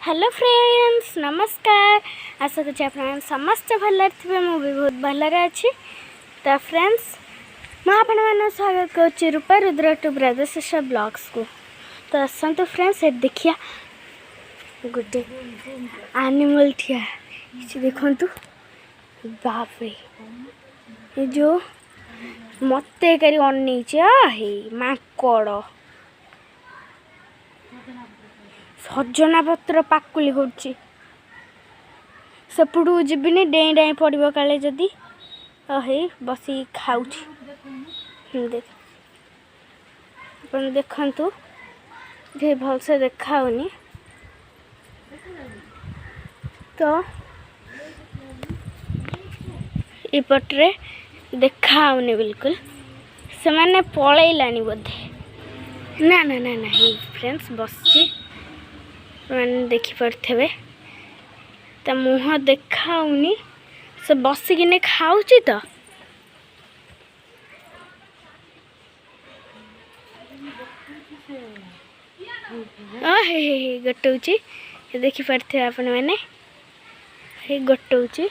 Hello friends नमस्कार। आशा करुँच आप समस्त भल थे मुझे बहुत भलर अच्छी। तो फ्रेंड्स मुझे स्वागत करुच्ची रूपा रुद्र टू ब्रदर्स ब्लॉग्स को। तो आसतु फ्रेंड्स ये देखिया गोटे एनिमल ठिया देखु बाप रे ये जो मत अन माकड़ सजना पत्र पाकुली कर सेपटू जीवन डेई डेई पड़ो काले जदि हे बस खाऊ देख देखु भलसे देखाऊनी तो इपट्रे देखाऊनी बिल्कुल से मैंने पलैलानी बोधे ना ना ना ना फ्रेंड्स बस मैंने देखिपे तो मुह देखाऊनी से बसिकिने खाऊची तो हे गोटौची देखिपे आपण मैंने हे गोटौची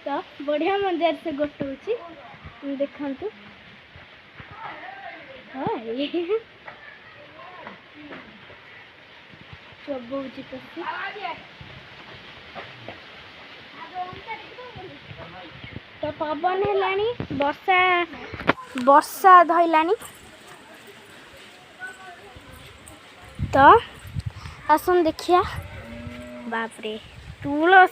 तो बढ़िया मजार से गोटौची देखु चबौची पसी तो पवन है वर्षा वर्षा धइलानी तो आसन देखिया बाप रे तुलसी